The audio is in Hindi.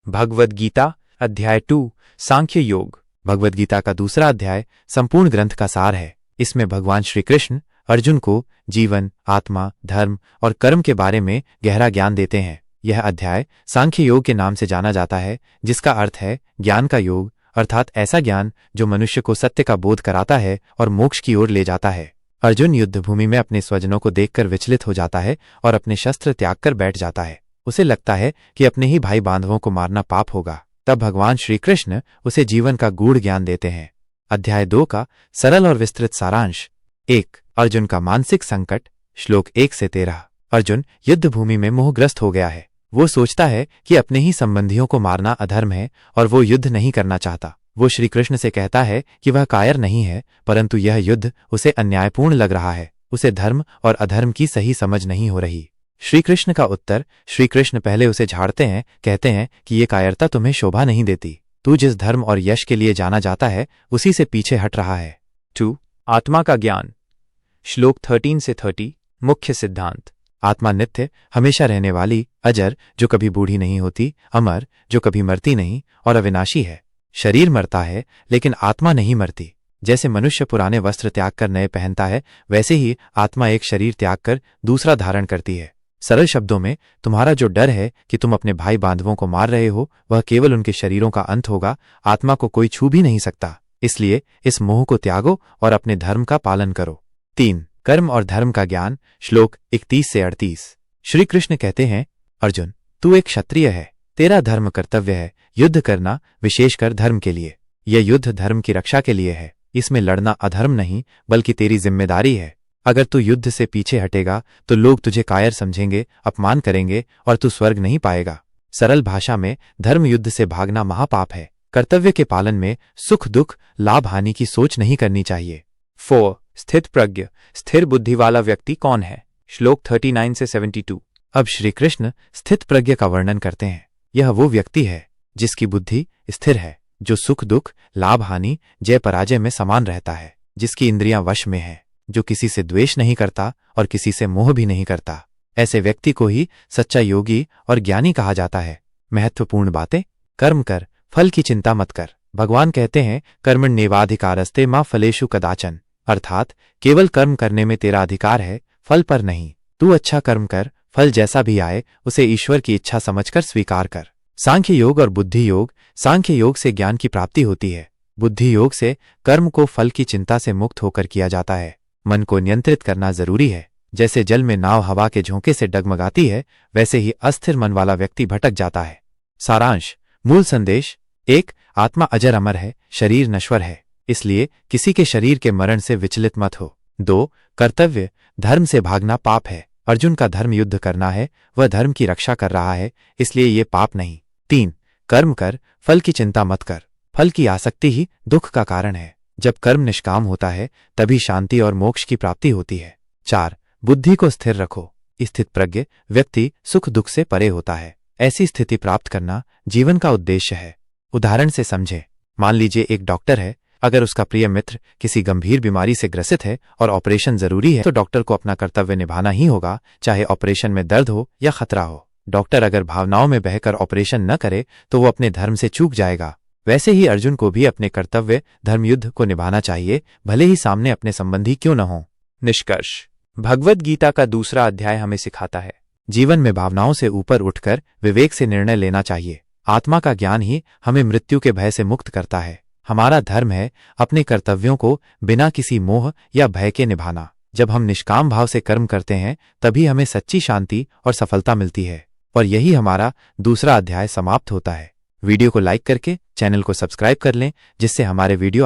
भगवद गीता अध्याय 2 सांख्य योग। भगवद गीता का दूसरा अध्याय संपूर्ण ग्रंथ का सार है। इसमें भगवान श्री कृष्ण अर्जुन को जीवन, आत्मा, धर्म और कर्म के बारे में गहरा ज्ञान देते हैं। यह अध्याय सांख्य योग के नाम से जाना जाता है, जिसका अर्थ है ज्ञान का योग, अर्थात ऐसा ज्ञान जो मनुष्य को सत्य का बोध कराता है और मोक्ष की ओर ले जाता है। अर्जुन युद्ध भूमि में अपने स्वजनों को देखकर विचलित हो जाता है और अपने शस्त्र त्याग कर बैठ जाता है। उसे लगता है कि अपने ही भाई बांधवों को मारना पाप होगा। तब भगवान श्री कृष्ण उसे जीवन का गूढ़ ज्ञान देते हैं। अध्याय 2 का सरल और विस्तृत सारांश। 1. अर्जुन का मानसिक संकट। श्लोक 1 से 13। अर्जुन युद्ध भूमि में मोहग्रस्त हो गया है। वो सोचता है कि अपने ही संबंधियों को मारना अधर्म है और वो युद्ध नहीं करना चाहता। वो श्री कृष्ण से कहता है कि वह कायर नहीं है, परंतु यह युद्ध उसे अन्यायपूर्ण लग रहा है। उसे धर्म और अधर्म की सही समझ नहीं हो रही। श्री कृष्ण का उत्तर। श्री कृष्ण पहले उसे झाड़ते हैं, कहते हैं कि ये कायरता तुम्हें शोभा नहीं देती। तू जिस धर्म और यश के लिए जाना जाता है उसी से पीछे हट रहा है। 2. आत्मा का ज्ञान। श्लोक 13 से 30। मुख्य सिद्धांत। आत्मा नित्य, हमेशा रहने वाली, अजर, जो कभी बूढ़ी नहीं होती, अमर, जो कभी मरती नहीं, और अविनाशी है। शरीर मरता है लेकिन आत्मा नहीं मरती। जैसे मनुष्य पुराने वस्त्र त्याग कर नए पहनता है, वैसे ही आत्मा एक शरीर त्याग कर दूसरा धारण करती है। सरल शब्दों में, तुम्हारा जो डर है कि तुम अपने भाई बांधवों को मार रहे हो, वह केवल उनके शरीरों का अंत होगा। आत्मा को कोई छू भी नहीं सकता। इसलिए इस मोह को त्यागो और अपने धर्म का पालन करो। 3. कर्म और धर्म का ज्ञान। श्लोक 31 से 38। श्री कृष्ण कहते हैं, अर्जुन, तू एक क्षत्रिय है। तेरा धर्म कर्तव्य है युद्ध करना, विशेषकर धर्म के लिए। यह युद्ध धर्म की रक्षा के लिए है। इसमें लड़ना अधर्म नहीं बल्कि तेरी जिम्मेदारी है। अगर तू युद्ध से पीछे हटेगा तो लोग तुझे कायर समझेंगे, अपमान करेंगे और तू स्वर्ग नहीं पाएगा। सरल भाषा में, धर्म युद्ध से भागना महापाप है। कर्तव्य के पालन में सुख दुख, लाभ हानि की सोच नहीं करनी चाहिए। 4. स्थित प्रज्ञ। स्थिर बुद्धि वाला व्यक्ति कौन है? श्लोक 39 से 72। अब श्री कृष्ण स्थित प्रज्ञ का वर्णन करते हैं। यह वो व्यक्ति है जिसकी बुद्धि स्थिर है, जो सुख दुख, लाभ हानि, जय पराजय में समान रहता है, जिसकी इंद्रियां वश में है, जो किसी से द्वेष नहीं करता और किसी से मोह भी नहीं करता। ऐसे व्यक्ति को ही सच्चा योगी और ज्ञानी कहा जाता है। महत्वपूर्ण बातें। कर्म कर, फल की चिंता मत कर। भगवान कहते हैं, कर्मण्येवाधिकारस्ते मा फलेषु कदाचन, अर्थात केवल कर्म करने में तेरा अधिकार है, फल पर नहीं। तू अच्छा कर्म कर, फल जैसा भी आए उसे ईश्वर की इच्छा समझकर स्वीकार कर। सांख्य योग और बुद्धि योग। सांख्य योग से ज्ञान की प्राप्ति होती है। बुद्धि योग से कर्म को फल की चिंता से मुक्त होकर किया जाता है। मन को नियंत्रित करना जरूरी है। जैसे जल में नाव हवा के झोंके से डगमगाती है, वैसे ही अस्थिर मन वाला व्यक्ति भटक जाता है। सारांश। मूल संदेश। 1. आत्मा अजर अमर है, शरीर नश्वर है, इसलिए किसी के शरीर के मरण से विचलित मत हो। 2. कर्तव्य। धर्म से भागना पाप है। अर्जुन का धर्म युद्ध करना है, वह धर्म की रक्षा कर रहा है, इसलिए ये पाप नहीं। 3. कर्म कर, फल की चिंता मत कर। फल की आसक्ति ही दुख का कारण है। जब कर्म निष्काम होता है तभी शांति और मोक्ष की प्राप्ति होती है। 4. बुद्धि को स्थिर रखो। स्थित प्रज्ञ व्यक्ति सुख दुख से परे होता है। ऐसी स्थिति प्राप्त करना जीवन का उद्देश्य है। उदाहरण से समझें। मान लीजिए एक डॉक्टर है। अगर उसका प्रिय मित्र किसी गंभीर बीमारी से ग्रसित है और ऑपरेशन जरूरी है, तो डॉक्टर को अपना कर्तव्य निभाना ही होगा, चाहे ऑपरेशन में दर्द हो या खतरा हो। डॉक्टर अगर भावनाओं में बहकर ऑपरेशन न करे तो वो अपने धर्म से चूक जाएगा। वैसे ही अर्जुन को भी अपने कर्तव्य धर्मयुद्ध को निभाना चाहिए, भले ही सामने अपने संबंधी क्यों न हो। निष्कर्ष। भगवद गीता का दूसरा अध्याय हमें सिखाता है, जीवन में भावनाओं से ऊपर उठकर विवेक से निर्णय लेना चाहिए। आत्मा का ज्ञान ही हमें मृत्यु के भय से मुक्त करता है। हमारा धर्म है अपने कर्तव्यों को बिना किसी मोह या भय के निभाना। जब हम निष्काम भाव से कर्म करते हैं तभी हमें सच्ची शांति और सफलता मिलती है। और यही हमारा दूसरा अध्याय समाप्त होता है। वीडियो को लाइक करके चैनल को सब्सक्राइब कर लें, जिससे हमारे वीडियो